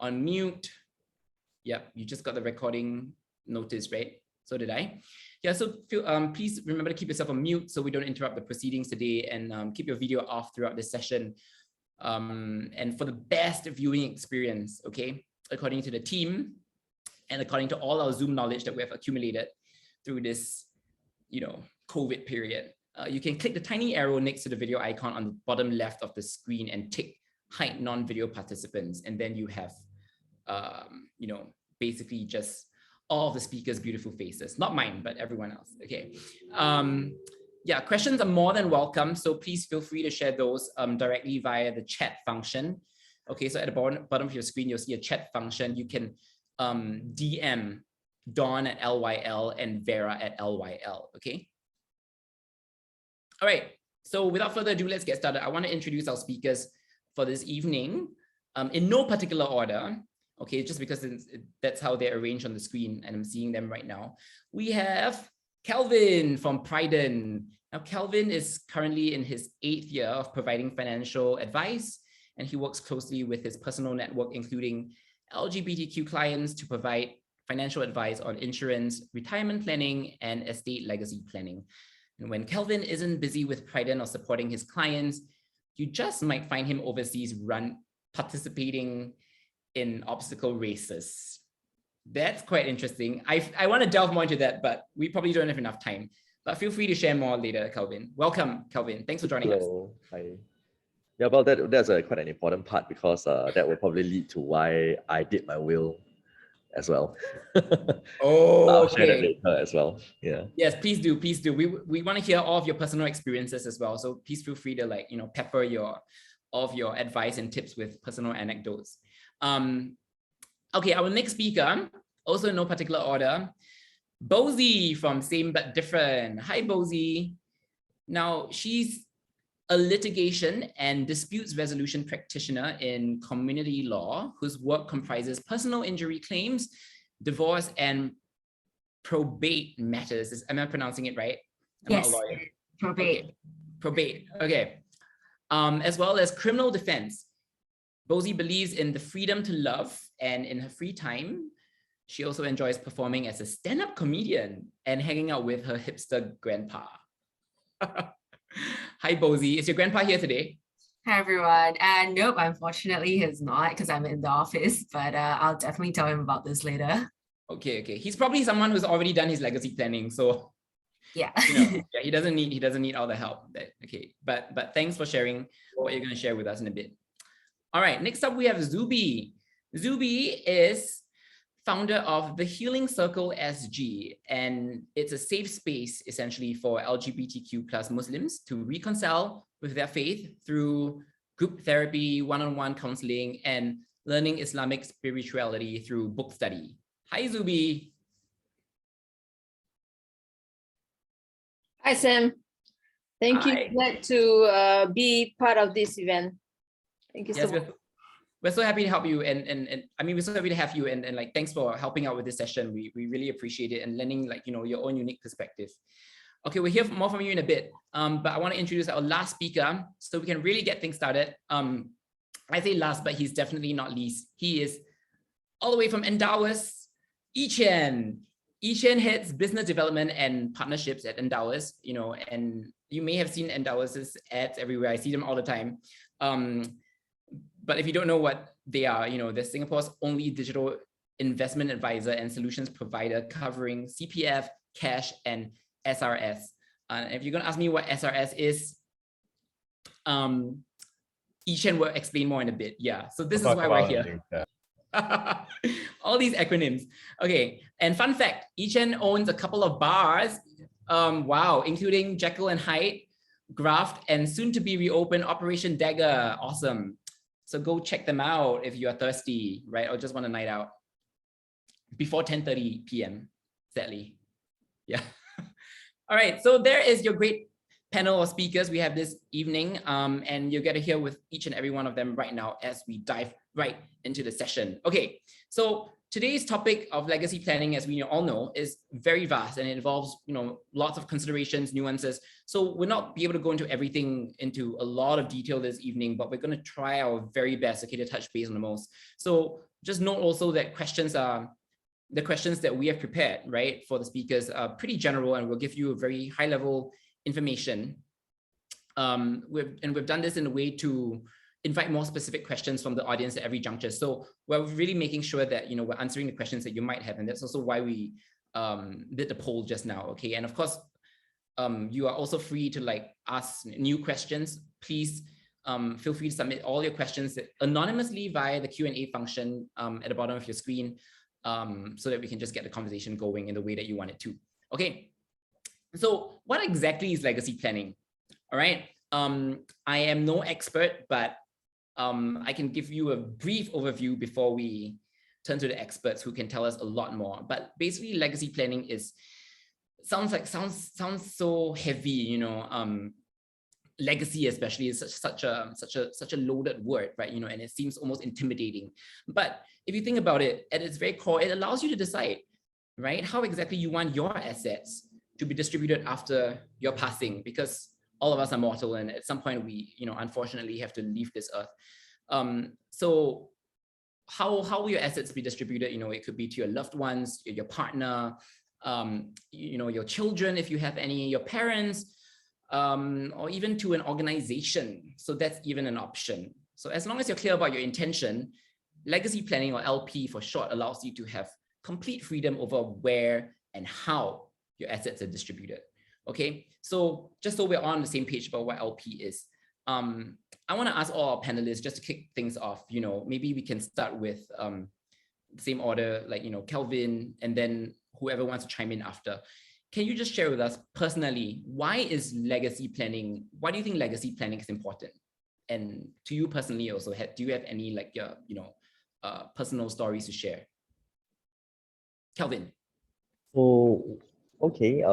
on mute. Yep, you just got the recording notice, right? So did I. Yeah, so please remember to keep yourself on mute so we don't interrupt the proceedings today, and keep your video off throughout this session. And for the best viewing experience, okay, according to the team and according to all our Zoom knowledge that we have accumulated through this, COVID period, you can click the tiny arrow next to the video icon on the bottom left of the screen and tick hide non-video participants, and then you have, basically just all of the speakers' beautiful faces, not mine, but everyone else. Okay. Yeah, questions are more than welcome. So please feel free to share those directly via the chat function. Okay, so at the bottom of your screen, you'll see a chat function. You can DM Dawn at LYL and Vera at LYL. Okay. All right. So without further ado, let's get started. I want to introduce our speakers for this evening in no particular order. Okay, just because that's how they're arranged on the screen and I'm seeing them right now. We have Kelvyn from Prident. Now, Kelvyn is currently in his 8th year of providing financial advice, and he works closely with his personal network, including LGBTQ clients, to provide financial advice on insurance, retirement planning, and estate legacy planning. And when Kelvyn isn't busy with Prident or supporting his clients, you just might find him overseas participating in obstacle races. That's quite interesting. I want to delve more into that, but we probably don't have enough time. But feel free to share more later, Kelvyn. Welcome, Kelvyn. Thanks for joining us. Hi. Yeah, well, that's quite an important part because that will probably lead to why I did my will as well. Oh, I'll okay. share that later as well. Yeah. Yes, please do. Please do. We want to hear all of your personal experiences as well. So please feel free to pepper all of your advice and tips with personal anecdotes. Okay, our next speaker, also in no particular order, Bozy from Same But Different. Hi, Bozy. Now, she's a litigation and disputes resolution practitioner in community law, whose work comprises personal injury claims, divorce, and probate matters. Am I pronouncing it right? I'm yes, not a lawyer. Probate. Okay. Probate, okay. As well as criminal defense. Bozy believes in the freedom to love, and in her free time, she also enjoys performing as a stand-up comedian and hanging out with her hipster grandpa. Hi, Bozy. Is your grandpa here today? Hi, everyone. And nope, unfortunately, he's not because I'm in the office, but I'll definitely tell him about this later. Okay. He's probably someone who's already done his legacy planning, so yeah, he doesn't need all the help. Okay, but thanks for sharing what you're going to share with us in a bit. All right, next up we have Zuby. Zuby is founder of the Healing Circle SG, and it's a safe space essentially for LGBTQ plus Muslims to reconcile with their faith through group therapy, one-on-one counseling, and learning Islamic spirituality through book study. Hi, Zuby. Hi, Sam. Thank you. Glad to be part of this event. Thank you so much. We're so happy to help you, and I mean, we're so happy to have you, and thanks for helping out with this session. We really appreciate it, and lending your own unique perspective. Okay, we'll hear more from you in a bit, but I want to introduce our last speaker so we can really get things started. I say last, but he's definitely not least. He is all the way from Endowus, Chien. Chien heads business development and partnerships at Endowus, and you may have seen Endowus's ads everywhere. I see them all the time. But if you don't know what they are, they're Singapore's only digital investment advisor and solutions provider covering CPF, cash, and SRS. If you're going to ask me what SRS is, Chien will explain more in a bit. Yeah, so this is why we're here. All these acronyms. Okay, and fun fact, Chien owns a couple of bars, wow, including Jekyll and Hyde, Graft, and soon to be reopened Operation Dagger. Awesome. So go check them out if you are thirsty, right? Or just want a night out before 10:30 p.m. sadly. Yeah. All right, so there is your great panel of speakers we have this evening, and you'll get to hear with each and every one of them right now as we dive right into the session. Okay, so today's topic of legacy planning, as we all know, is very vast and it involves, lots of considerations, nuances. So we'll not be able to go into everything into a lot of detail this evening, but we're going to try our very best, okay, to touch base on the most. So just note also that the questions that we have prepared, right, for the speakers are pretty general and we'll give you a very high level information. We've done this in a way to invite more specific questions from the audience at every juncture. So we're really making sure that, we're answering the questions that you might have. And that's also why we did the poll just now, okay? And of course, you are also free to ask new questions. Please feel free to submit all your questions anonymously via the Q&A function at the bottom of your screen so that we can just get the conversation going in the way that you want it to. Okay, so what exactly is legacy planning? All right, I am no expert, but I can give you a brief overview before we turn to the experts who can tell us a lot more. But basically, legacy planning sounds so heavy, legacy especially is such a loaded word, right? And it seems almost intimidating. But if you think about it, at its very core, it allows you to decide, right, how exactly you want your assets to be distributed after your passing, because all of us are mortal, and at some point we, unfortunately have to leave this earth. So how will your assets be distributed? It could be to your loved ones, your partner, your children, if you have any, your parents, or even to an organization. So that's even an option. So as long as you're clear about your intention, legacy planning, or LP for short, allows you to have complete freedom over where and how your assets are distributed. Okay, so just so we're on the same page about what LP is, I want to ask all our panelists, just to kick things off, maybe we can start with the same order, Kelvyn, and then whoever wants to chime in after. Can you just share with us personally, why do you think legacy planning is important? And to you personally also, do you have any personal stories to share? Kelvyn. So, okay,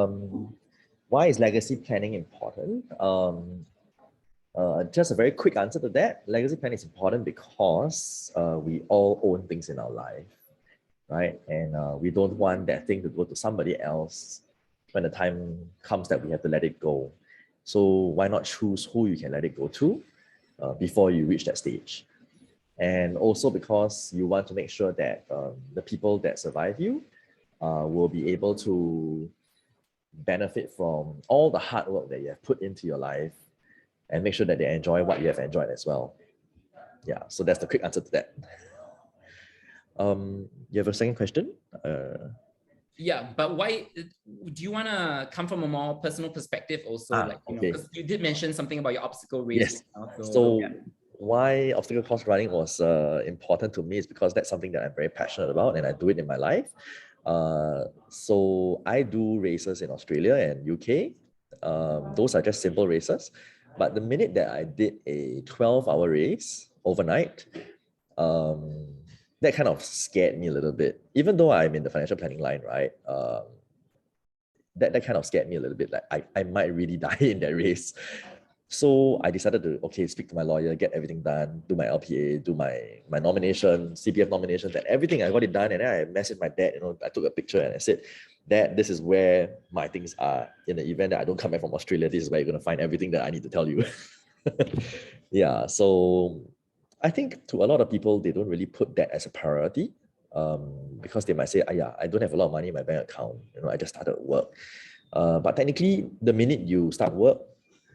why is legacy planning important? Just a very quick answer to that. Legacy planning is important because we all own things in our life, right? And we don't want that thing to go to somebody else when the time comes that we have to let it go. So why not choose who you can let it go to before you reach that stage? And also because you want to make sure that the people that survive you will be able to benefit from all the hard work that you have put into your life and make sure that they enjoy what you have enjoyed as well. Yeah, so that's the quick answer to that. You have a second question? Yeah, but why do you want to come from a more personal perspective also? Because you did mention something about your obstacle race. Yes. So why obstacle course running was important to me is because that's something that I'm very passionate about and I do it in my life. So I do races in Australia and UK. Those are just simple races. But the minute that I did a 12-hour race overnight, that kind of scared me a little bit. Even though I'm in the financial planning line, right? That kind of scared me a little bit. Like I might really die in that race. So I decided to, speak to my lawyer, get everything done, do my LPA, do my nomination, CPF nominations, and everything. I got it done. And then I messaged my dad, I took a picture and I said, Dad, this is where my things are. In the event that I don't come back from Australia, this is where you're going to find everything that I need to tell you. Yeah, so I think to a lot of people, they don't really put that as a priority because they might say, I don't have a lot of money in my bank account. I just started work. But technically, the minute you start work,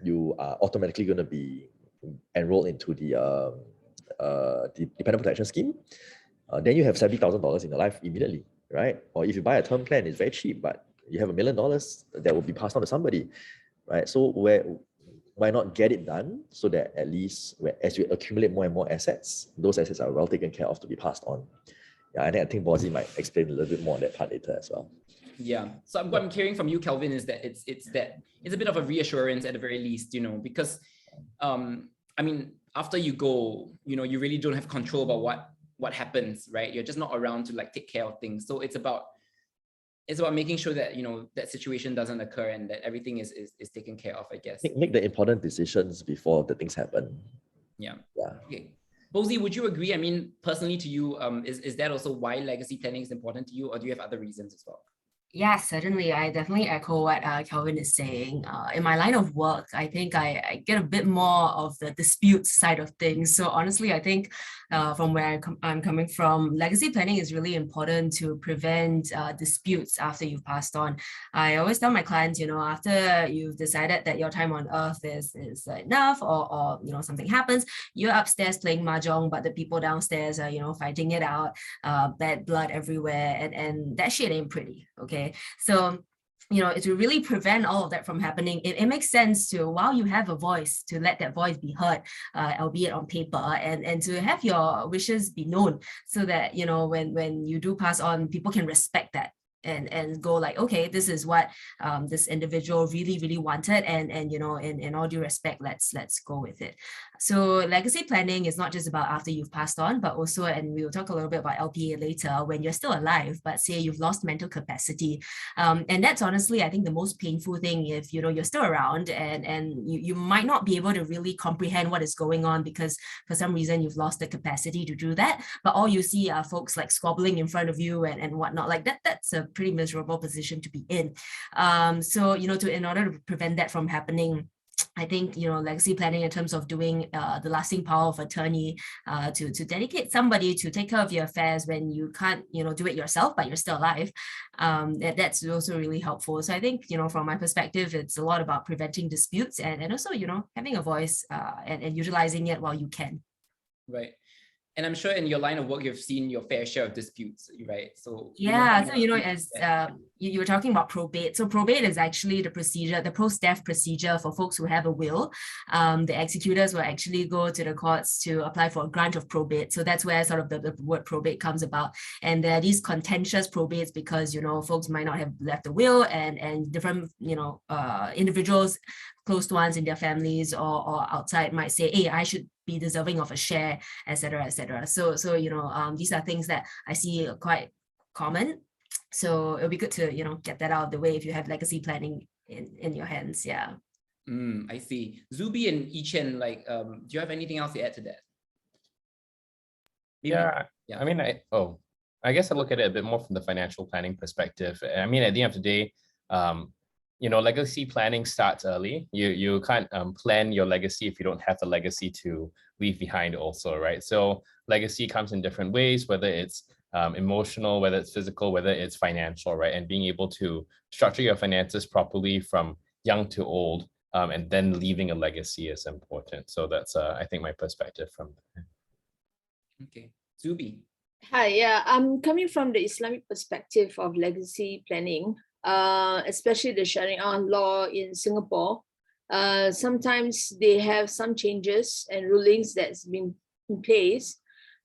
you are automatically going to be enrolled into the dependent protection scheme. Then you have $70,000 in your life immediately, right? Or if you buy a term plan, it's very cheap, but you have $1 million that will be passed on to somebody, right? So why not get it done so that at least as you accumulate more and more assets, those assets are well taken care of to be passed on. Yeah, and I think Bozy might explain a little bit more on that part later as well. Yeah. So what I'm hearing from you, Kelvyn, is that it's a bit of a reassurance at the very least, because after you go, you really don't have control about what happens, right? You're just not around to take care of things. So it's about making sure that that situation doesn't occur and that everything is taken care of, I guess. Make the important decisions before the things happen. Yeah. Yeah. Okay. Bozy, would you agree? I mean, personally to you, is that also why legacy planning is important to you, or do you have other reasons as well? Yeah, certainly. I definitely echo what Kelvyn is saying. In my line of work, I think I get a bit more of the dispute side of things. So honestly, I think from where I'm coming from, legacy planning is really important to prevent disputes after you've passed on. I always tell my clients, after you've decided that your time on earth is enough, or something happens, you're upstairs playing mahjong, but the people downstairs are fighting it out, bad blood everywhere, and that shit ain't pretty. Okay. So, to really prevent all of that from happening, it makes sense to, while you have a voice, to let that voice be heard, albeit on paper, and to have your wishes be known, so that, when you do pass on, people can respect that. And go like, okay, this is what this individual really, really wanted, and in all due respect, let's go with it. So legacy planning is not just about after you've passed on, but also, and we will talk a little bit about LPA later, when you're still alive, but say you've lost mental capacity. And that's honestly, I think, the most painful thing. If you're still around, and you might not be able to really comprehend what is going on, because for some reason you've lost the capacity to do that, but all you see are folks like squabbling in front of you and whatnot. Like that's a pretty miserable position to be in. So in order to prevent that from happening, I think legacy planning in terms of doing the lasting power of attorney, to dedicate somebody to take care of your affairs when you can't do it yourself, but you're still alive. That's also really helpful. So I think from my perspective, it's a lot about preventing disputes, and also having a voice, and utilizing it while you can. Right. And I'm sure in your line of work, you've seen your fair share of disputes, right? So yeah, so as you were talking about probate. So probate is actually the procedure, the post-death procedure for folks who have a will. The executors will actually go to the courts to apply for a grant of probate. So that's where sort of the word probate comes about. And there are these contentious probates because folks might not have left a will, and different individuals, close ones in their families or outside, might say, hey, I should be deserving of a share, etc., etc. So these are things that I see quite common. So it'll be good to get that out of the way if you have legacy planning in your hands. Yeah. I see. Zuby and Chien, do you have anything else to add to that? Maybe. Yeah. I mean, I guess I look at it a bit more from the financial planning perspective. I mean, at the end of the day, legacy planning starts early. You can't plan your legacy if you don't have the legacy to leave behind also, right? So legacy comes in different ways, whether it's emotional, whether it's physical, whether it's financial, right? And being able to structure your finances properly from young to old, and then leaving a legacy is important. So that's, I think, my perspective from that. Okay. Zuby. Hi, yeah, I'm coming from the Islamic perspective of legacy planning, especially the Sharia law in Singapore. Sometimes they have some changes and rulings that's been in place.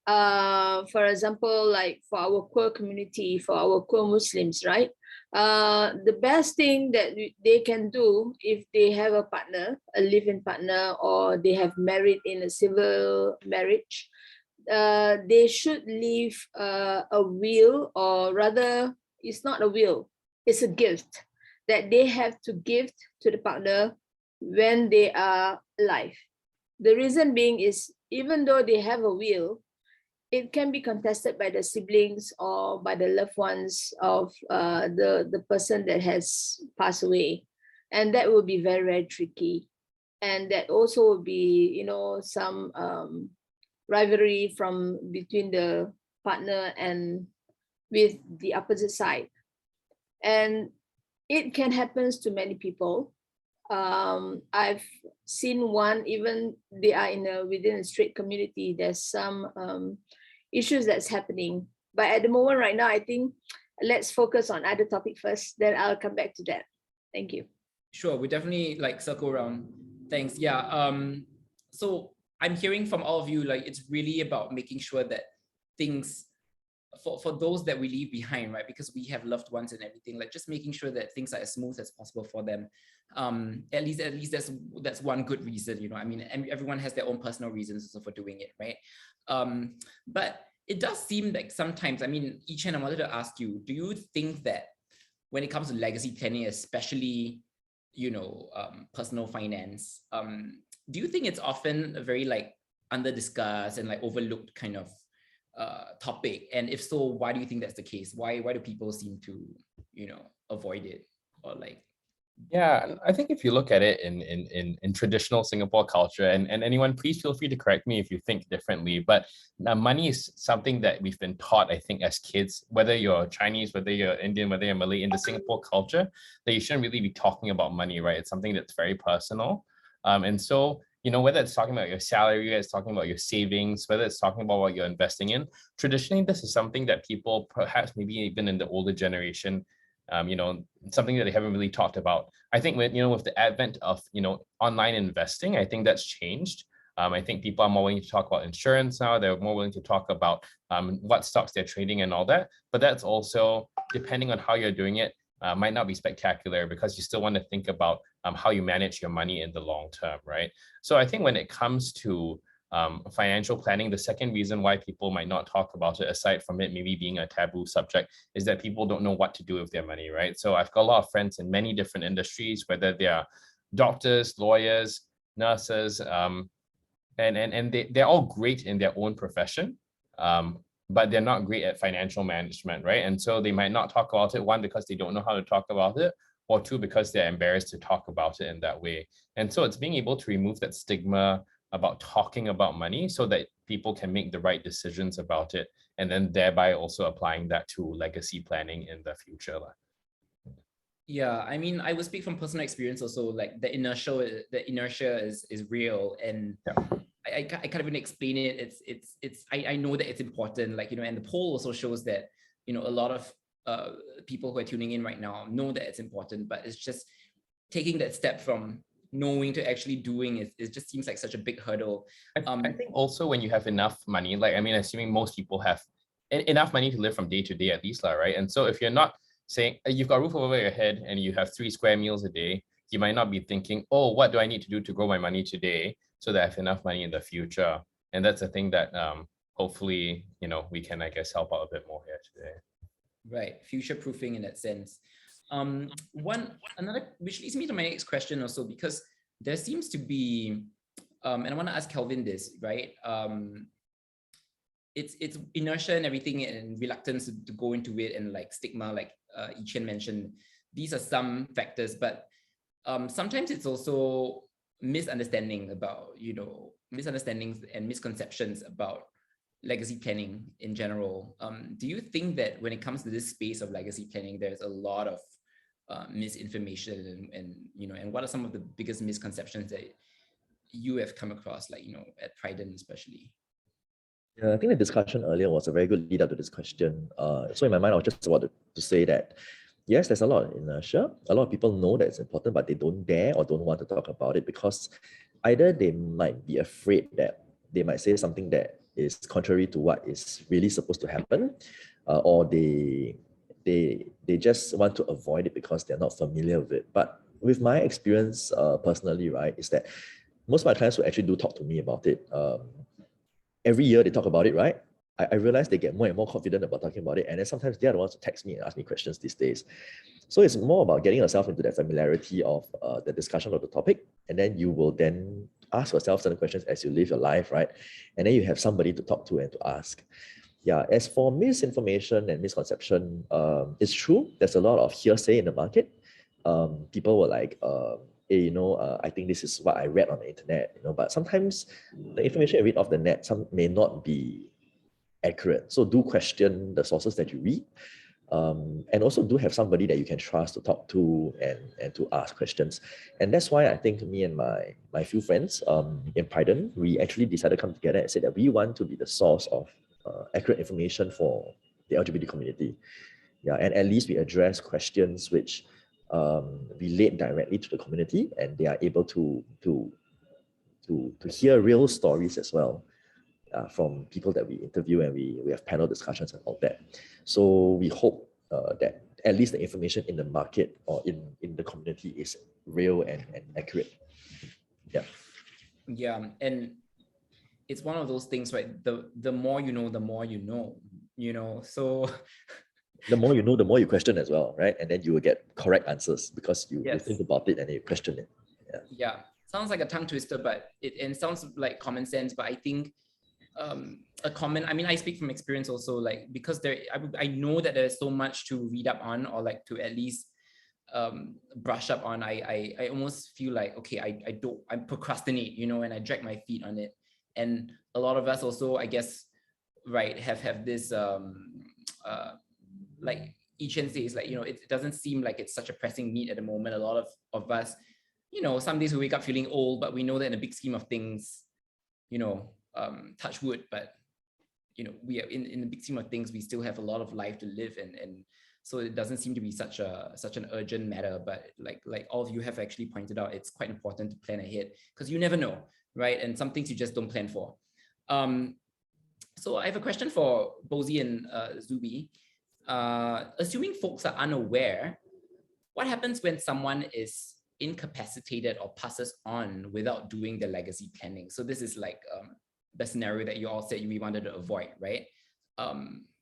For example, like for our queer community, for our queer Muslims, right? The best thing that they can do if they have a partner, a live-in partner, or they have married in a civil marriage, they should leave a will, or rather, it's not a will, it's a gift that they have to give to the partner when they are alive. The reason being is, even though they have a will, it can be contested by the siblings or by the loved ones of the person that has passed away. And that will be very, very tricky. And that also will be, some rivalry from between the partner and with the opposite side. And it can happen to many people. I've seen one, even they are within a straight community, there's some issues that's happening. But at the moment right now, I think let's focus on other topic first, then I'll come back to that. Thank you. Sure, we definitely circle around. Thanks. Yeah. So I'm hearing from all of you, it's really about making sure that things, for those that we leave behind, right? Because we have loved ones and everything, just making sure that things are as smooth as possible for them. At least that's one good reason, I mean, everyone has their own personal reasons for doing it, right? But it does seem like sometimes, I mean, Chien, I wanted to ask you, do you think that when it comes to legacy planning, especially, personal finance, do you think it's often a very under discussed and like overlooked kind of topic? And if so, why do you think that's the case? Why do people seem to, avoid it or like? Yeah, I think if you look at it in traditional Singapore culture, and anyone, please feel free to correct me if you think differently, but money is something that we've been taught, I think, as kids, whether you're Chinese, whether you're Indian, whether you're Malay, in the Singapore culture, that you shouldn't really be talking about money, right? It's something that's very personal. And so, whether it's talking about your salary, whether it's talking about your savings, whether it's talking about what you're investing in, traditionally, this is something that people, perhaps maybe even in the older generation, something that they haven't really talked about. I think with the advent of online investing, I think that's changed. I think people are more willing to talk about insurance now. They're more willing to talk about what stocks they're trading and all that. But that's also, depending on how you're doing it, might not be spectacular, because you still want to think about how you manage your money in the long term, right? So I think when it comes to financial planning, the second reason why people might not talk about it, aside from it maybe being a taboo subject, is that people don't know what to do with their money, right? So I've got a lot of friends in many different industries, whether they are doctors, lawyers, nurses, and they're all great in their own profession, but they're not great at financial management, right? And so they might not talk about it, one, because they don't know how to talk about it, or two, because they're embarrassed to talk about it in that way. And so it's being able to remove that stigma about talking about money so that people can make the right decisions about it, and then thereby also applying that to legacy planning in the future. Yeah, I mean, I would speak from personal experience also, like the inertia is real, and I can't even explain it. I know that it's important, like, and the poll also shows that, a lot of people who are tuning in right now know that it's important, but it's just taking that step from knowing to actually doing it just seems like such a big hurdle. I think also when you have enough money, like, I mean, assuming most people have enough money to live from day to day at least, right? And so if you're not saying you've got a roof over your head and you have 3 square meals a day, you might not be thinking, oh, what do I need to do to grow my money today so that I have enough money in the future? And that's a thing that hopefully, we can, I guess, help out a bit more here today. Right, future proofing in that sense. Another, which leads me to my next question also, because there seems to be, and I want to ask Kelvyn this, right? It's inertia and everything, and reluctance to go into it, and like stigma, like Chien mentioned. These are some factors, but sometimes it's also misunderstanding about, misunderstandings and misconceptions about legacy planning in general. Do you think that when it comes to this space of legacy planning, there's a lot of misinformation, and what are some of the biggest misconceptions that you have come across, like, at Prident especially? Yeah, I think the discussion earlier was a very good lead up to this question. So in my mind, I was just about to say that, yes, there's a lot of inertia. A lot of people know that it's important, but they don't dare or don't want to talk about it because either they might be afraid that they might say something that is contrary to what is really supposed to happen, or they just want to avoid it because they're not familiar with it. But with my experience personally, right, is that most of my clients will actually do talk to me about it. Every year they talk about it, right? I realize they get more and more confident about talking about it. And then sometimes they're the ones who text me and ask me questions these days. So it's more about getting yourself into that familiarity of the discussion of the topic. And then you will then ask yourself certain questions as you live your life, right? And then you have somebody to talk to and to ask. Yeah, as for misinformation and misconception, it's true. There's a lot of hearsay in the market. People were like, hey, I think this is what I read on the internet, but sometimes the information you read off the net may not be accurate. So do question the sources that you read, and also do have somebody that you can trust to talk to and to ask questions. And that's why I think me and my few friends in Prident, we actually decided to come together and say that we want to be the source of accurate information for the LGBT community. Yeah, and at least we address questions which relate directly to the community, and they are able to hear real stories as well from people that we interview, and we have panel discussions and all that. So we hope that at least the information in the market or in the community is real and accurate. Yeah. Yeah, and it's one of those things, right? The more you know, the more you know, so the more you know, the more you question as well, right? And then you will get correct answers because you think about it and you question it. Yeah. sounds like a tongue twister, but it sounds like common sense. But I think I mean, I speak from experience also, like, because I know that there's so much to read up on, or like to at least brush up on. I almost feel like, okay, I procrastinate, you know, and I drag my feet on it. And a lot of us also, I guess, right, have this like Chien says, like, you know, it doesn't seem like it's such a pressing need at the moment. A lot of us, you know, some days we wake up feeling old, but we know that in the big scheme of things, you know, touch wood, but you know, we are in the big scheme of things, we still have a lot of life to live, and so it doesn't seem to be such an urgent matter. But like all of you have actually pointed out, it's quite important to plan ahead, because you never know, right? And some things you just don't plan for. So I have a question for Bozy and Zuby. Assuming folks are unaware, what happens when someone is incapacitated or passes on without doing the legacy planning? So this is like the scenario that you all said we wanted to avoid, right?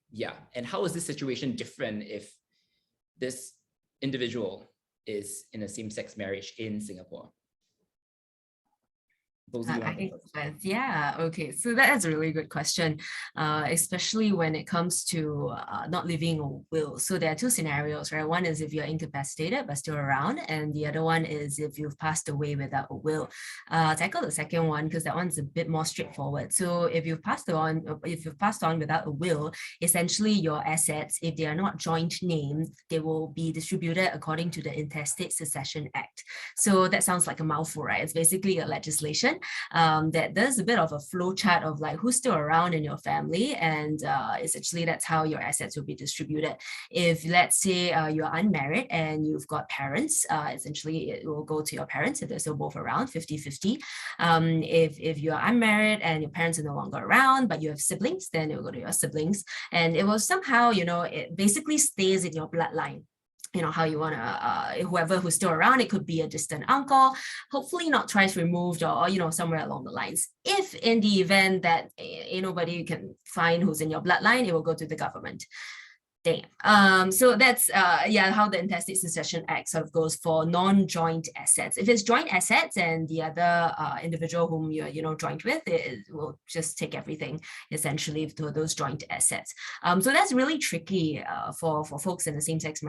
Yeah, and how is this situation different if this individual is in a same-sex marriage in Singapore? Yeah, okay, so that's a really good question, especially when it comes to not leaving a will. So there are two scenarios, right? One is if you're incapacitated but still around, and the other one is if you've passed away without a will. Tackle the second one because that one's a bit more straightforward. So if you've passed on without a will, essentially your assets, if they are not joint named, they will be distributed according to the Intestate Succession Act. So that sounds like a mouthful, right? It's basically a legislation that does a bit of a flow chart of like who's still around in your family, and essentially that's how your assets will be distributed. If let's say you're unmarried and you've got parents, essentially it will go to your parents if they're still both around, 50-50. If you're unmarried and your parents are no longer around but you have siblings, then it will go to your siblings, and it will somehow, you know, it basically stays in your bloodline. You know, how you want to, whoever who's still around, it could be a distant uncle, hopefully not twice removed, or you know, somewhere along the lines. If in the event that nobody you can find who's in your bloodline, it will go to the government. So that's how the Intestate Succession Act sort of goes for non-joint assets. If it's joint assets and the other individual whom you're joined with, it will just take everything essentially to those joint assets. So that's really tricky for folks in the same-sex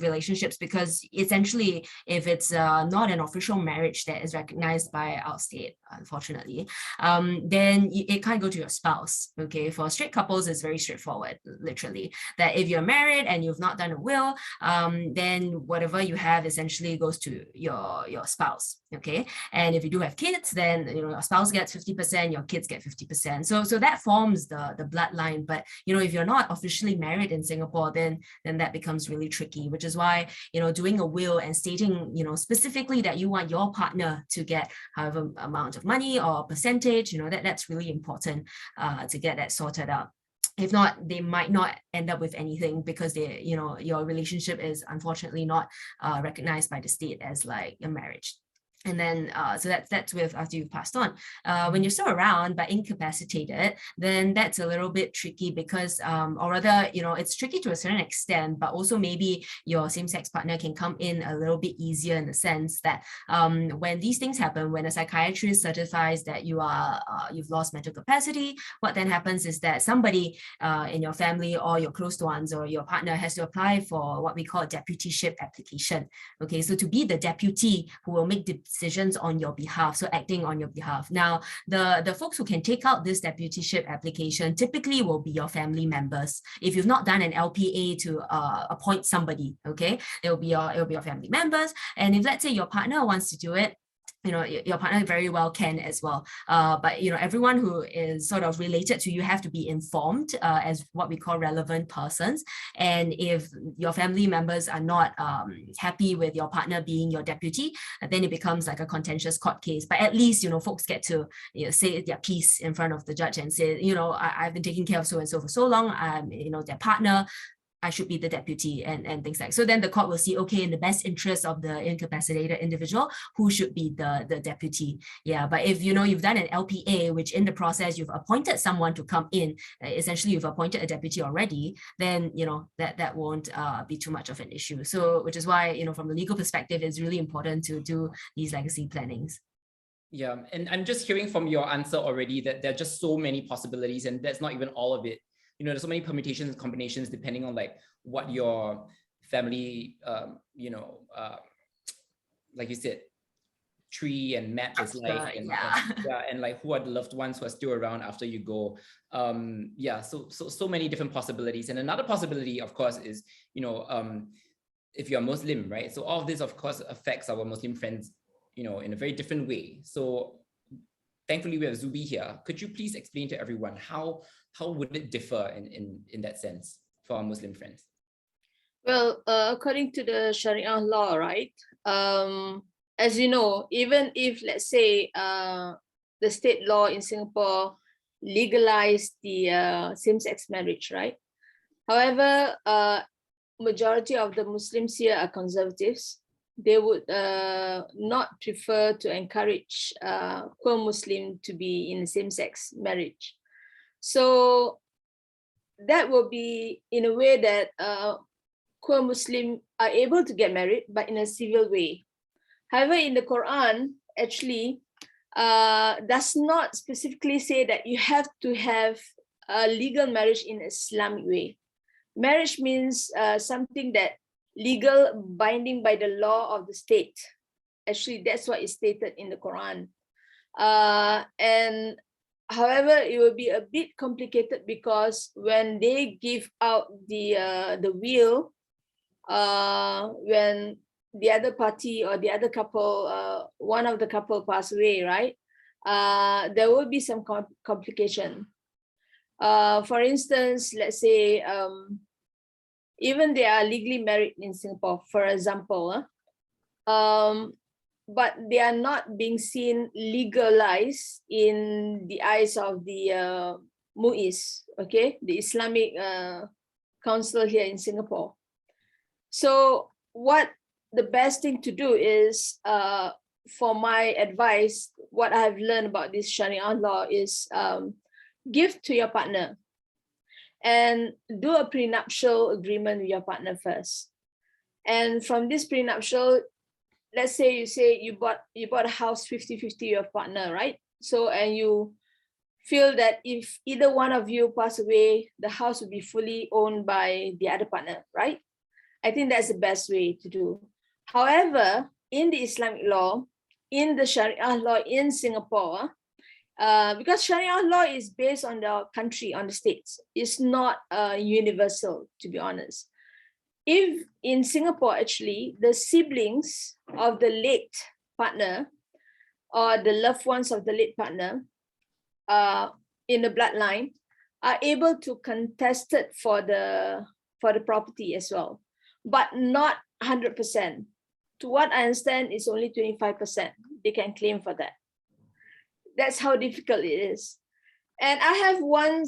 relationships, because essentially if it's not an official marriage that is recognized by our state, unfortunately, then it can't go to your spouse. Okay, for straight couples, it's very straightforward, literally. That if you're married and you've not done a will, then whatever you have essentially goes to your spouse. Okay, and if you do have kids, then your spouse gets 50%, your kids get 50%. So that forms the bloodline. But if you're not officially married in Singapore, then that becomes really tricky. Which is why doing a will and stating specifically that you want your partner to get however amount of money or percentage, that's really important to get that sorted out. If not, they might not end up with anything because your relationship is unfortunately not recognized by the state as like a marriage. And then, so that's with after you've passed on. When you're still around but incapacitated, then that's a little bit tricky because, or rather, it's tricky to a certain extent, but also maybe your same-sex partner can come in a little bit easier in the sense that when these things happen, when a psychiatrist certifies that you've lost mental capacity, what then happens is that somebody in your family or your close ones or your partner has to apply for what we call a deputyship application. Okay, so to be the deputy who will make decisions on your behalf, so acting on your behalf. Now, the folks who can take out this deputyship application typically will be your family members. If you've not done an LPA to appoint somebody, okay, it'll be your family members. And if let's say your partner wants to do it, your partner very well can as well. But everyone who is sort of related to you have to be informed as what we call relevant persons. And if your family members are not happy with your partner being your deputy, then it becomes like a contentious court case. But at least folks get to say their piece in front of the judge and say, I've been taking care of so and so for so long. I'm their partner. I should be the deputy and things like. So then the court will see, okay, in the best interest of the incapacitated individual, who should be the deputy. Yeah, but if you've done an LPA, which in the process you've appointed someone to come in, essentially you've appointed a deputy already, then that won't be too much of an issue. So which is why from the legal perspective, it's really important to do these legacy plannings. Yeah, and I'm just hearing from your answer already that there are just so many possibilities, and that's not even all of it. There's so many permutations and combinations depending on like what your family, like you said, tree and map is like, and like who are the loved ones who are still around after you go. So many different possibilities. And another possibility, of course, is if you're Muslim, right? So all of this, of course, affects our Muslim friends, in a very different way. So thankfully, we have Zuby here. Could you please explain to everyone how would it differ in that sense for our Muslim friends? Well, according to the Sharia law, right? As you know, even if, let's say, the state law in Singapore legalized the same-sex marriage, right? However, majority of the Muslims here are conservatives. They would not prefer to encourage queer Muslim to be in a same-sex marriage. So that will be in a way that queer Muslim are able to get married, but in a civil way. However, in the Quran, actually, does not specifically say that you have to have a legal marriage in Islamic way. Marriage means something that legal, binding by the law of the state. Actually, that's what is stated in the Quran. And however, it will be a bit complicated because when they give out the will, when the other party or the other couple, one of the couple pass away, right? There will be some complication. For instance, let's say, even they are legally married in Singapore, for example, but they are not being seen legalized in the eyes of the MUIS, okay, the Islamic Council here in Singapore. So what the best thing to do is, for my advice, what I've learned about this Sharia law is give to your partner and do a prenuptial agreement with your partner first. And from this prenuptial, let's say you bought a house 50-50 with your partner, right? So, and you feel that if either one of you pass away, the house will be fully owned by the other partner, right? I think that's the best way to do. However, in the Islamic law, in the Sharia law in Singapore, because Sharia law is based on the country, on the states, it's not universal, to be honest. If in Singapore, actually, the siblings of the late partner or the loved ones of the late partner in the bloodline are able to contest it for the property as well, but not 100%. To what I understand, it's only 25% they can claim for that. That's how difficult it is. And I have one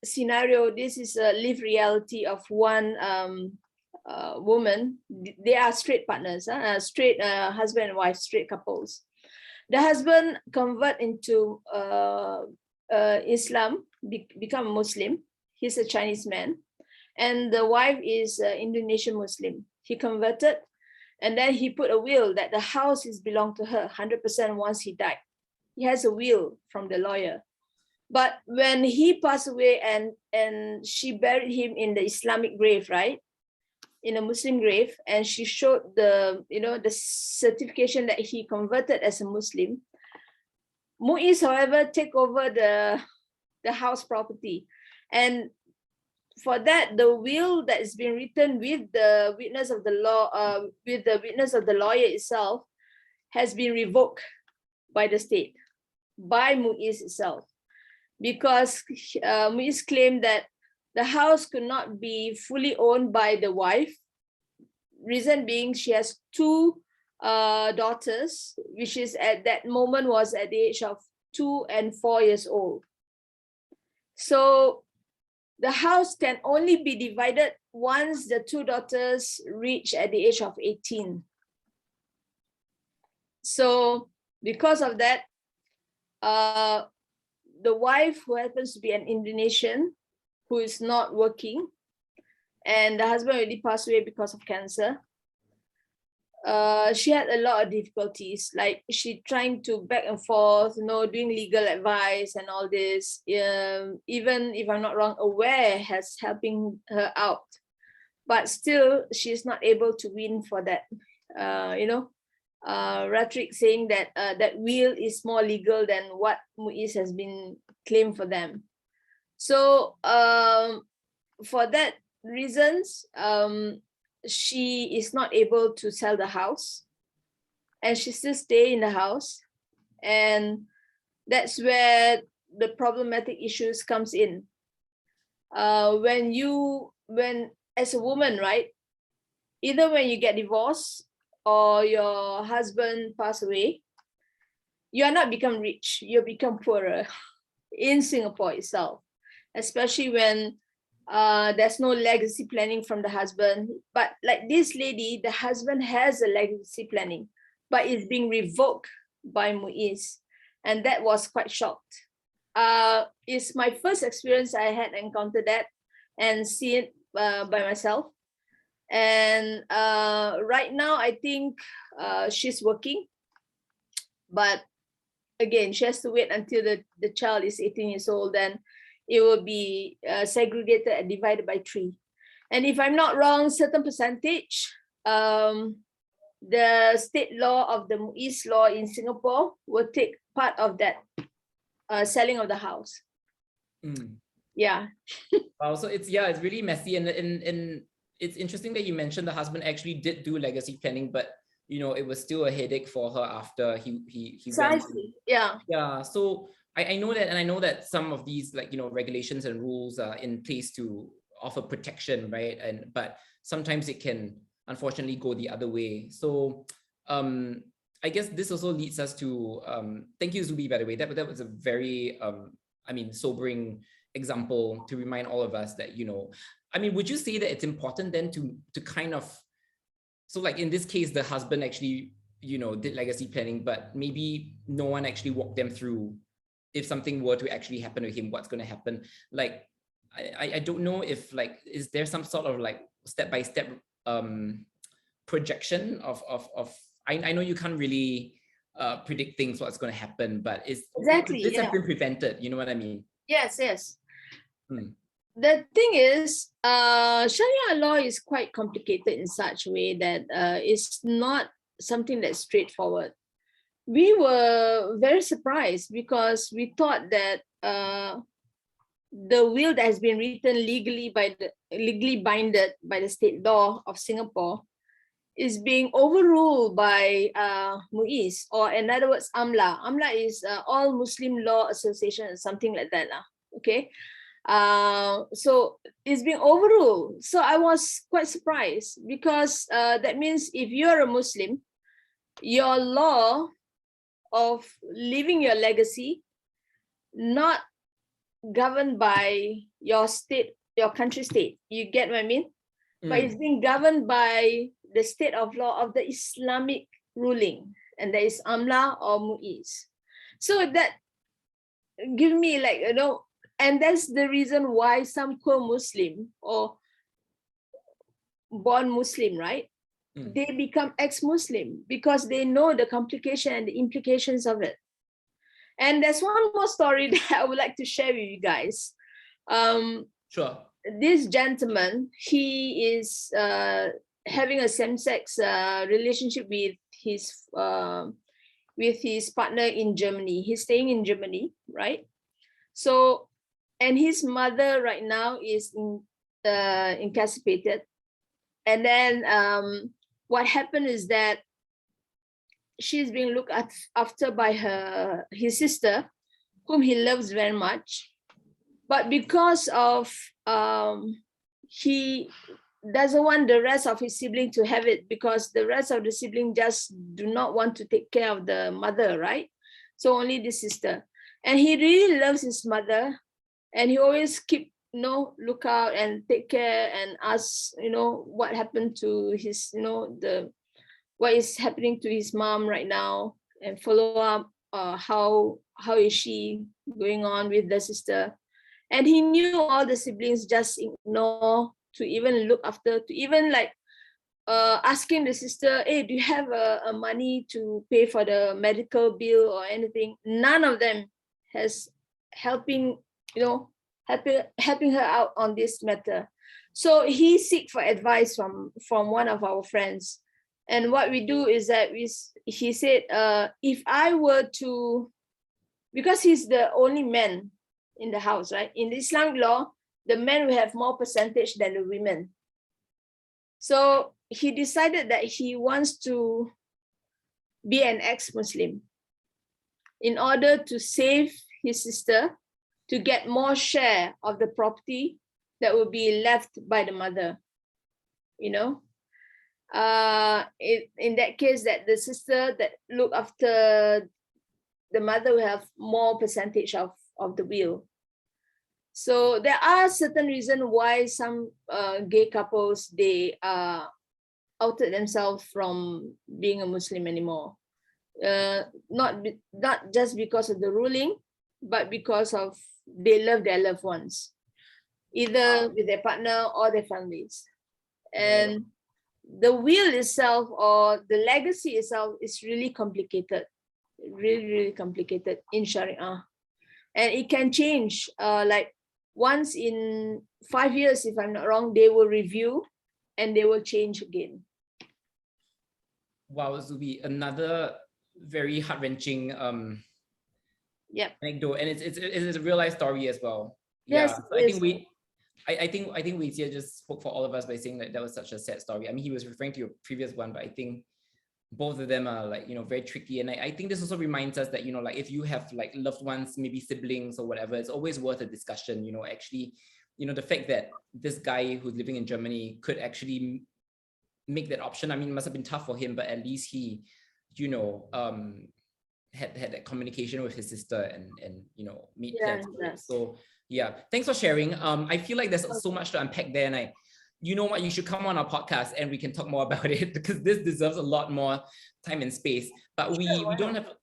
scenario. This is a live reality of one woman. They are straight partners, straight husband and wife, straight couples. The husband convert into Islam, become a Muslim. He's a Chinese man. And the wife is Indonesian Muslim. He converted, and then he put a will that the house is belong to her 100% once he died. He has a will from the lawyer. But when he passed away and she buried him in the Islamic grave, right? In a Muslim grave, and she showed the certification that he converted as a Muslim. MUIS, however, take over the house property. And for that, the will that is being written with the witness of the law, with the witness of the lawyer itself, has been revoked by the state, by MUIS itself, because MUIS claimed that the house could not be fully owned by the wife. Reason being, she has two daughters, which is at that moment was at the age of 2 and 4 years old. So the house can only be divided once the two daughters reach at the age of 18. So because of that, the wife, who happens to be an Indonesian, who is not working, and the husband already passed away because of cancer, she had a lot of difficulties, like she trying to back and forth, doing legal advice and all this. Even if I'm not wrong, Aware has helping her out, but still she's not able to win for that. Rhetoric saying that that will is more legal than what Muiz has been claimed for them. So for that reasons, she is not able to sell the house, and she still stay in the house, and that's where the problematic issues comes in. When as a woman, right, either when you get divorced or your husband pass away, you are not become rich, you become poorer in Singapore itself, especially when there's no legacy planning from the husband. But like this lady, the husband has a legacy planning, but it's being revoked by Muiz, and that was quite shocked. It's my first experience I had encountered that and see it by myself. And right now, I think she's working, but again, she has to wait until the child is 18 years old, then it will be segregated and divided by 3. And if I'm not wrong, certain percentage, the state law of the Muiz law in Singapore will take part of that selling of the house. Yeah. Wow, so it's really messy, and it's interesting that you mentioned the husband actually did do legacy planning, but it was still a headache for her after he Precisely. Yeah. So I know that, and I know that some of these regulations and rules are in place to offer protection, right? But sometimes it can unfortunately go the other way. So I guess this also leads us to thank you, Zuby, by the way. That was a very sobering example to remind all of us that would you say that it's important then to kind of, so like in this case, the husband actually did legacy planning, but maybe no one actually walked them through, if something were to actually happen to him, what's going to happen? Like I don't know if is there some sort of step-by-step projection of I know you can't really predict things, what's going to happen, but exactly this have been prevented, you know what I mean? Yes. The thing is, Sharia law is quite complicated in such a way that it's not something that's straightforward. We were very surprised because we thought that the will that has been written legally binded by the state law of Singapore is being overruled by Muiz, or in other words, AMLA. AMLA is All Muslim Law Association, something like that. Okay. So it's being overruled. So I was quite surprised because that means if you're a Muslim, your law of leaving your legacy not governed by your state, your country state. You get what I mean? But it's being governed by the state of law of the Islamic ruling, and that is AMLA or Muiz. So that give me and that's the reason why some poor Muslim or born Muslim, right? They become ex-Muslim because they know the complication and the implications of it. And there's one more story that I would like to share with you guys. Sure. This gentleman, he is having a same-sex relationship with his partner in Germany. He's staying in Germany, right? So, and his mother right now is incapacitated. And then what happened is that she's being looked after by his sister, whom he loves very much. But because of he doesn't want the rest of his siblings to have it, because the rest of the siblings just do not want to take care of the mother, right? So only the sister. And he really loves his mother, and he always keep look out and take care and ask, what happened to his, what is happening to his mom right now, and follow up how is she going on with the sister. And he knew all the siblings just ignore to even look after, to even like asking the sister, hey, do you have a money to pay for the medical bill or anything? None of them has helping her out on this matter. So he seek for advice from one of our friends. And what we do is that he said, if I were to, because he's the only man in the house, right? In the Islamic law, the men will have more percentage than the women. So he decided that he wants to be an ex-Muslim in order to save his sister, to get more share of the property that will be left by the mother. In that case, that the sister that look after the mother will have more percentage of the will. So there are certain reasons why some gay couples, they outed themselves from being a Muslim anymore. Not just because of the ruling, but because of they love their loved ones, either with their partner or their families. And the will itself or the legacy itself is really complicated, really complicated in Sharia. And it can change, like once in 5 years, if I'm not wrong, they will review and they will change again. Wow, Zuby, another very heart-wrenching anecdote, and it's a real life story as well. Yes, so I think Wei Jie just spoke for all of us by saying that was such a sad story. I mean, he was referring to your previous one, but I think both of them are like, very tricky. And I think this also reminds us that, like if you have like loved ones, maybe siblings or whatever, it's always worth a discussion, actually, the fact that this guy who's living in Germany could actually make that option. I mean, it must have been tough for him, but at least he, had that communication with his sister and made plans. So yeah, thanks for sharing. I feel like there's so much to unpack there, and you know what, you should come on our podcast and we can talk more about it, because this deserves a lot more time and space. But we don't have,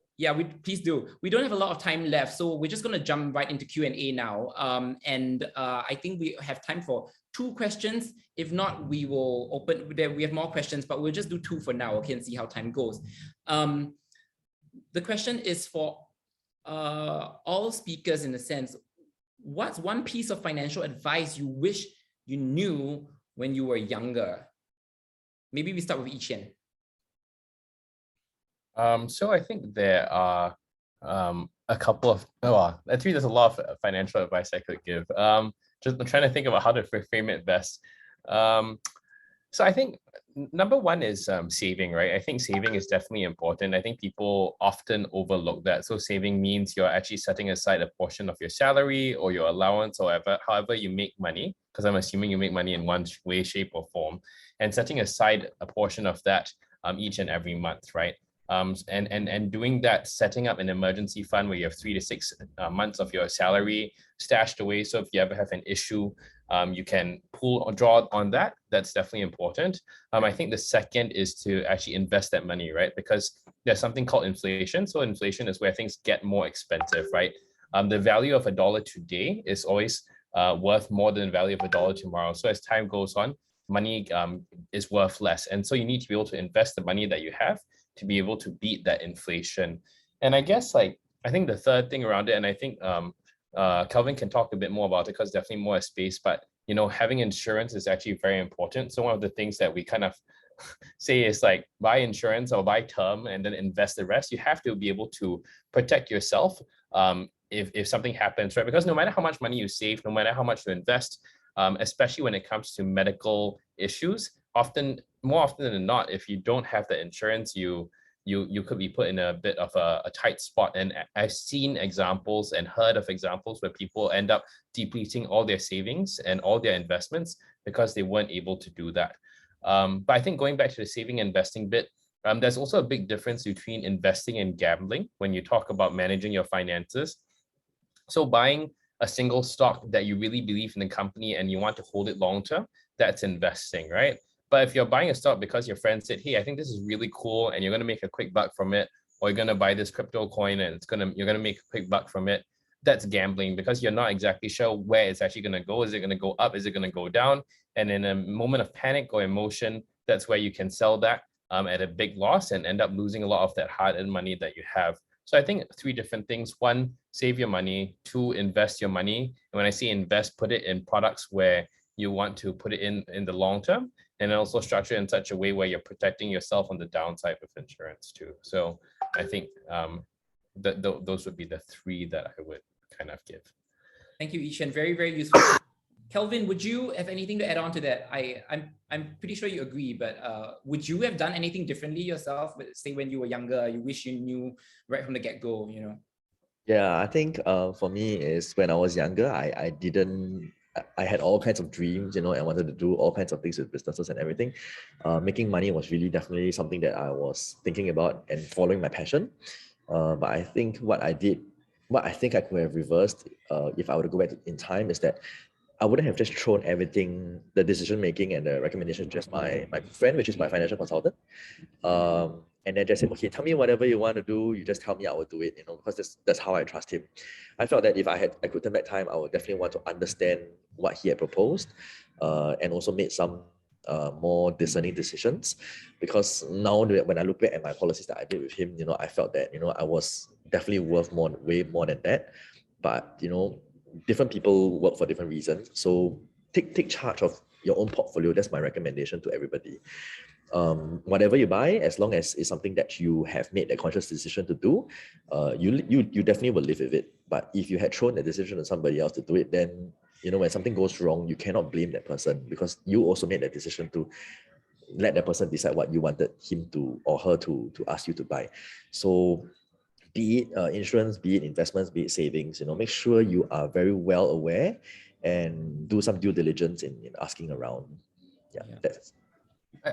please do. We don't have a lot of time left, so we're just going to jump right into Q&A now. I think we have time for 2 questions. If not, we will open. We have more questions, but we'll just do 2 for now, okay, and see how time goes. The question is for all speakers in a sense. What's one piece of financial advice you wish you knew when you were younger? Maybe we start with Chien. So I think there are a couple of, actually there's a lot of financial advice I could give. Just trying to think about how to frame it best. So I think number one is saving, right? I think saving is definitely important. I think people often overlook that. So saving means you're actually setting aside a portion of your salary or your allowance or however you make money, because I'm assuming you make money in one way, shape, or form, and setting aside a portion of that each and every month, right? And doing that, setting up an emergency fund where you have 3 to 6 months of your salary stashed away. So if you ever have an issue, you can pull or draw on that. That's definitely important. I think the second is to actually invest that money, right? Because there's something called inflation. So inflation is where things get more expensive, right? The value of $1 today is always worth more than the value of $1 tomorrow. So as time goes on, money is worth less. And so you need to be able to invest the money that you have to be able to beat that inflation. And I guess I think the third thing around it, and I think Kelvyn can talk a bit more about it because definitely more space, but having insurance is actually very important. So one of the things that we kind of say is like buy insurance or buy term and then invest the rest. You have to be able to protect yourself if something happens, right? Because no matter how much money you save, no matter how much you invest, especially when it comes to medical issues, more often than not, if you don't have the insurance, you could be put in a bit of a tight spot. And I've seen examples and heard of examples where people end up depleting all their savings and all their investments because they weren't able to do that. But I think going back to the saving and investing bit, there's also a big difference between investing and gambling when you talk about managing your finances. So buying a single stock that you really believe in the company and you want to hold it long term, that's investing, right? But if you're buying a stock because your friend said, hey, I think this is really cool and you're going to make a quick buck from it, or you're going to buy this crypto coin and you're going to make a quick buck from it, that's gambling, because you're not exactly sure where it's actually going to go. Is it going to go up? Is it going to go down? And in a moment of panic or emotion, that's where you can sell that at a big loss and end up losing a lot of that hard-earned money that you have. So I think 3 different things. 1, save your money. 2, invest your money. And when I say invest, put it in products where you want to put it in the long term, and also structure it in such a way where you're protecting yourself on the downside with insurance too. So I think those would be the 3 that I would kind of give. Thank you, Chien. Very, very useful. Kelvyn, would you have anything to add on to that? I'm pretty sure you agree, but would you have done anything differently yourself? Say when you were younger, you wish you knew right from the get-go, you know? Yeah, I think for me is when I was younger, I had all kinds of dreams, you know, I wanted to do all kinds of things with businesses and everything. Making money was really definitely something that I was thinking about and following my passion. But I think what I think I could have reversed if I were to go back in time is that I wouldn't have just thrown everything, the decision making and the recommendation, just my friend, which is my financial consultant. And then just say, okay, tell me whatever you want to do. You just tell me, I will do it, you know, because that's how I trust him. I felt that if I could turn back time, I would definitely want to understand what he had proposed, and also made some more discerning decisions. Because now when I look back at my policies that I did with him, you know, I felt that, you know, I was definitely worth way more than that. But, you know, different people work for different reasons. So take charge of your own portfolio. That's my recommendation to everybody. Whatever you buy, as long as it's something that you have made a conscious decision to do, you definitely will live with it. But if you had thrown the decision on somebody else to do it, then, you know, when something goes wrong, you cannot blame that person, because you also made that decision to let that person decide what you wanted him to or her to ask you to buy. So be it insurance, be it investments, be it savings, you know, make sure you are very well aware and do some due diligence in asking around. Yeah. That's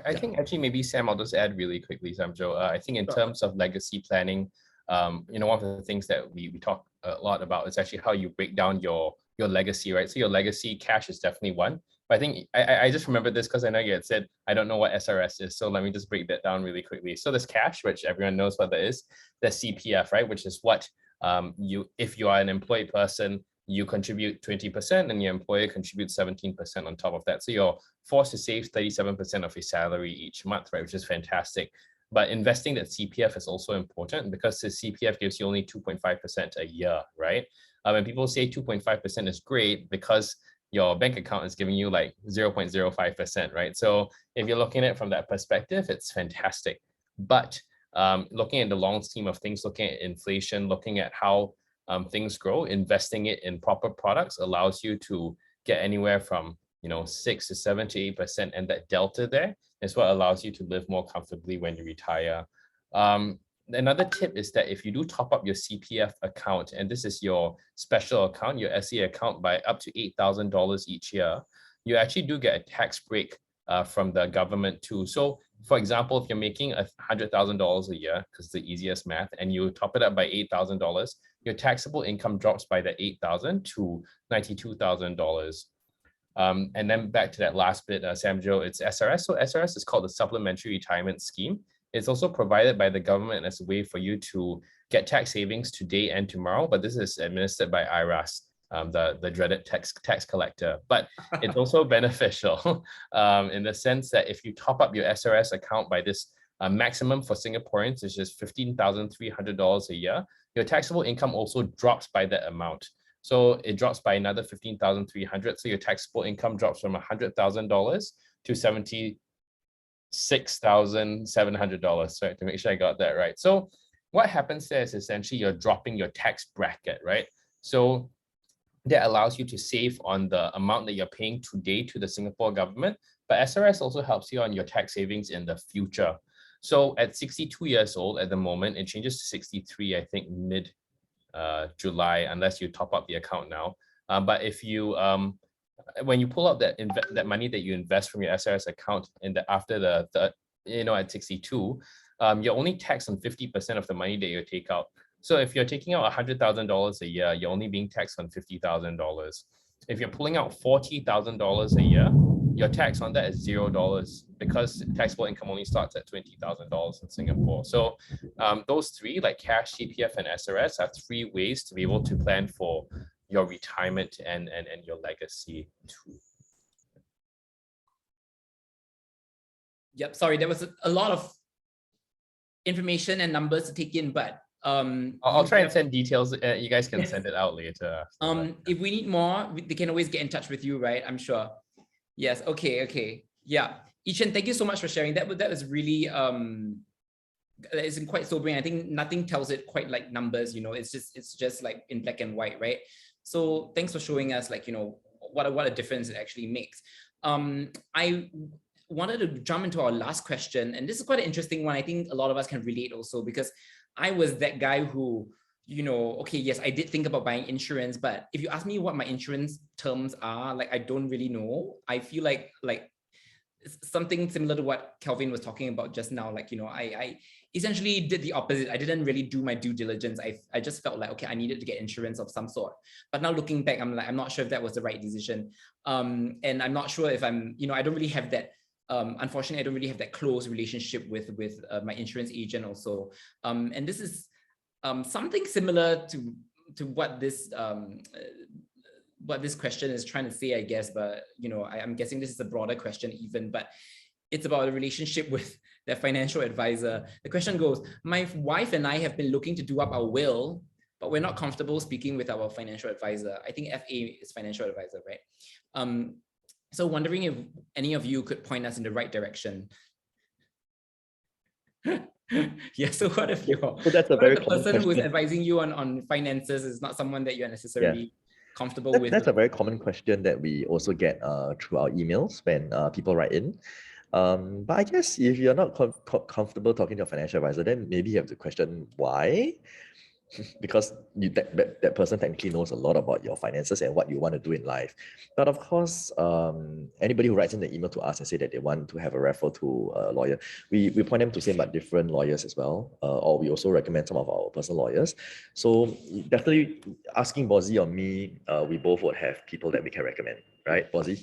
I think actually maybe Sam, I'll just add really quickly, Samjo. I think in terms of legacy planning, you know, one of the things that we talk a lot about is actually how you break down your legacy, right? So your legacy, cash is definitely one. But I think I just remember this because I know you had said, I don't know what SRS is. So let me just break that down really quickly. So there's cash, which everyone knows what that is. There's CPF, right? Which is what if you are an employed person, you contribute 20% and your employer contributes 17% on top of that. So you're forced to save 37% of your salary each month, right? Which is fantastic. But investing that CPF is also important because the CPF gives you only 2.5% a year, right? And people say 2.5% is great because your bank account is giving you like 0.05%, right? So if you're looking at it from that perspective, it's fantastic. But looking at the long scheme of things, looking at inflation, looking at how things grow, investing it in proper products allows you to get anywhere from 6 to 7 to 8%, and that delta there is what allows you to live more comfortably when you retire. Another tip is that if you do top up your CPF account, and this is your special account, your SE account, by up to $8,000 each year, you actually do get a tax break from the government too. So for example, if you're making $100,000 a year, because it's the easiest math, and you top it up by $8,000, your taxable income drops by the $8,000 to $92,000. And then back to that last bit, Samjo, it's SRS. So SRS is called the Supplementary Retirement Scheme. It's also provided by the government as a way for you to get tax savings today and tomorrow, but this is administered by IRAS, the dreaded tax collector. But it's also beneficial in the sense that if you top up your SRS account by this maximum for Singaporeans, which is $15,300 a year, your taxable income also drops by that amount. So it drops by another $15,300. So your taxable income drops from $100,000 to $76,700. Sorry, to make sure I got that right. So what happens there is essentially you're dropping your tax bracket, right? So that allows you to save on the amount that you're paying today to the Singapore government, but SRS also helps you on your tax savings in the future. So at 62 years old at the moment, it changes to 63, I think mid-July, unless you top up the account now. But if you, when you pull out that money that you invest from your SRS account after at 62, you're only taxed on 50% of the money that you take out. So if you're taking out $100,000 a year, you're only being taxed on $50,000. If you're pulling out $40,000 a year, your tax on that is $0 because taxable income only starts at $20,000 in Singapore. So those three, like cash, CPF, and SRS, are three ways to be able to plan for your retirement and your legacy too. Yep, sorry, there was a lot of information and numbers to take in, but I'll try and send details. You guys can send it out later. If we need more, they can always get in touch with you, right? I'm sure. Yes. Okay. Yeah. Chien, thank you so much for sharing. That was really that isn't quite sobering. I think nothing tells it quite like numbers. It's just like in black and white, right? So thanks for showing us like what a difference it actually makes. I wanted to jump into our last question, and this is quite an interesting one. I think a lot of us can relate also, because I was that guy who, okay, yes, I did think about buying insurance, but if you ask me what my insurance terms are, like, I don't really know. I feel like something similar to what Kelvyn was talking about just now. Like, I essentially did the opposite. I didn't really do my due diligence. I just felt like, okay, I needed to get insurance of some sort. But now looking back, I'm not sure if that was the right decision. And I'm not sure if I don't really have that. Unfortunately, I don't really have that close relationship with my insurance agent also. And this is something similar to what this question is trying to say, I guess. But I'm guessing this is a broader question even. But it's about a relationship with their financial advisor. The question goes: my wife and I have been looking to do up our will, but we're not comfortable speaking with our financial advisor. I think FA is financial advisor, right? So wondering if any of you could point us in the right direction. Yeah, so what if you're So that's a very the common person who's question. advising you on finances is not someone that you're necessarily comfortable with? That's a very common question that we also get through our emails when people write in. But I guess if you're not comfortable talking to your financial advisor, then maybe you have to question why. Because that person technically knows a lot about your finances and what you want to do in life. But of course, anybody who writes in the email to us and say that they want to have a referral to a lawyer, we point them to same but different lawyers as well. Or we also recommend some of our personal lawyers. So definitely asking Bozy or me, we both would have people that we can recommend, right, Bozy?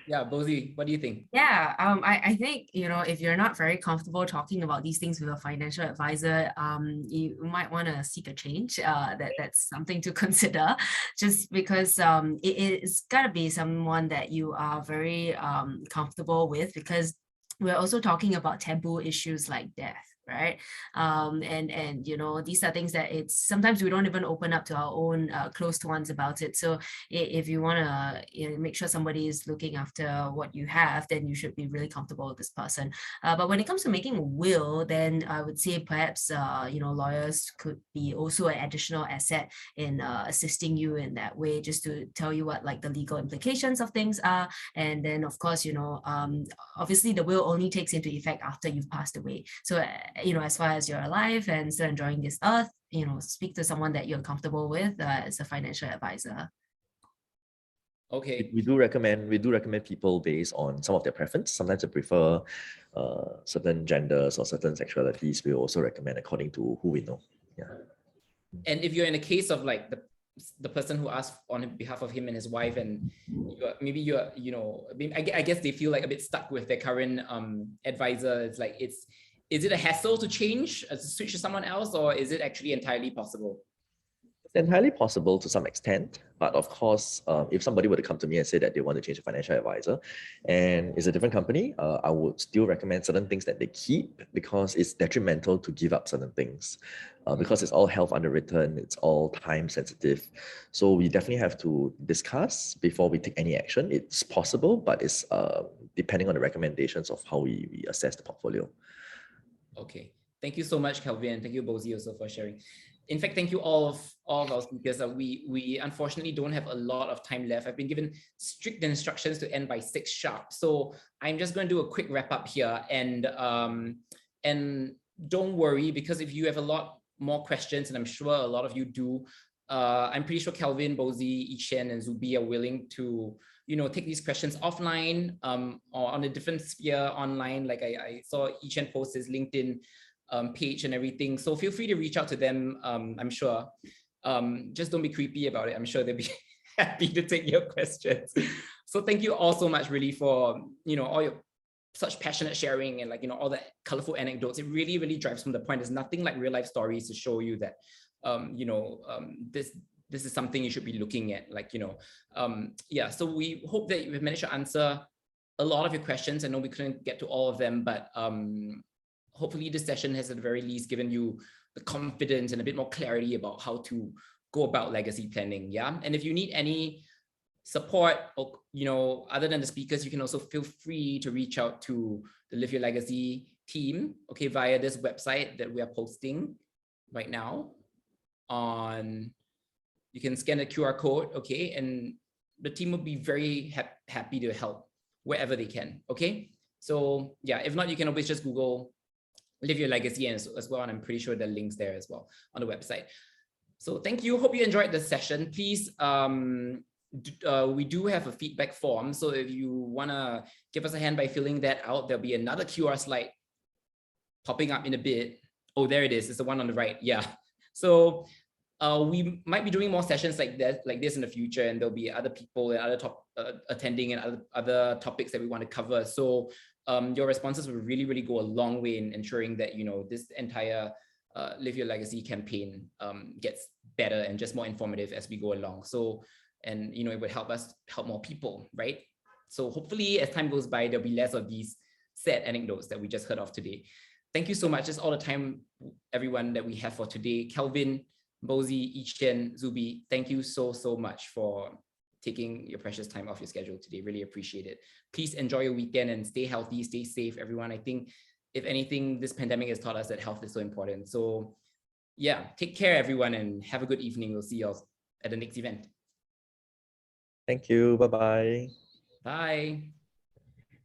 Yeah, Bozy, what do you think? Yeah, I think, if you're not very comfortable talking about these things with a financial advisor, you might want to seek a change. That's something to consider, just because it's got to be someone that you are very comfortable with, because we're also talking about taboo issues like death, right? And these are things that it's sometimes we don't even open up to our own close ones about it. So if you want to make sure somebody is looking after what you have, then you should be really comfortable with this person. But when it comes to making a will, then I would say perhaps lawyers could be also an additional asset in assisting you in that way, just to tell you what like the legal implications of things are. And then of course, obviously the will only takes into effect after you've passed away. So as far as you're alive and still enjoying this earth, speak to someone that you're comfortable with as a financial advisor. Okay. We do recommend people based on some of their preference. Sometimes they prefer certain genders or certain sexualities. We also recommend according to who we know. Yeah. And if you're in a case of like the person who asked on behalf of him and his wife, and I guess they feel like a bit stuck with their current advisor. It's like, is it a hassle to change, to switch to someone else, or is it actually entirely possible? It's entirely possible to some extent, but of course, if somebody were to come to me and say that they want to change a financial advisor and it's a different company, I would still recommend certain things that they keep, because it's detrimental to give up certain things, because it's all health underwritten, it's all time sensitive. So we definitely have to discuss before we take any action. It's possible, but it's depending on the recommendations of how we assess the portfolio. Okay, thank you so much, Kelvyn, and thank you, Bozy, also for sharing. In fact, thank you all of our speakers. We unfortunately don't have a lot of time left. I've been given strict instructions to end by 6 sharp. So I'm just going to do a quick wrap up here, and don't worry, because if you have a lot more questions, and I'm sure a lot of you do, I'm pretty sure Kelvyn, Bozy, Chien, and Zuby are willing to take these questions offline or on a different sphere online. Like I saw Chien post his LinkedIn page and everything. So feel free to reach out to them. I'm sure. Just don't be creepy about it. I'm sure they'll be happy to take your questions. So thank you all so much, really, for all your such passionate sharing and all the colorful anecdotes. It really, really drives from the point. There's nothing like real life stories to show you that this is something you should be looking at. Yeah. So we hope that we've managed to answer a lot of your questions. I know we couldn't get to all of them, but hopefully this session has at the very least given you the confidence and a bit more clarity about how to go about legacy planning. Yeah. And if you need any support, or other than the speakers, you can also feel free to reach out to the Live Your Legacy team, okay, via this website that we are posting right now. You can scan the QR code, okay, and the team will be very happy to help wherever they can, okay? So yeah, if not, you can always just Google Live Your Legacy as well, and I'm pretty sure the link's there as well on the website. So thank you. Hope you enjoyed the session. Please, we do have a feedback form. So if you want to give us a hand by filling that out, there'll be another QR slide popping up in a bit. Oh, there it is. It's the one on the right. Yeah. So we might be doing more sessions like this in the future, and there'll be other people and other attending and other topics that we want to cover. So your responses will really, really go a long way in ensuring that this entire Live Your Legacy campaign gets better and just more informative as we go along. So, and it would help us help more people, right? So hopefully as time goes by, there'll be less of these sad anecdotes that we just heard of today. Thank you so much. That's all the time, everyone, that we have for today. Kelvyn, Bozy, Chien, Zuby, thank you so much for taking your precious time off your schedule today. Really appreciate it. Please enjoy your weekend and stay healthy, stay safe, everyone. I think if anything, this pandemic has taught us that health is so important. So yeah, take care, everyone, and have a good evening. We'll see you all at the next event. Thank you. Bye-bye. Bye.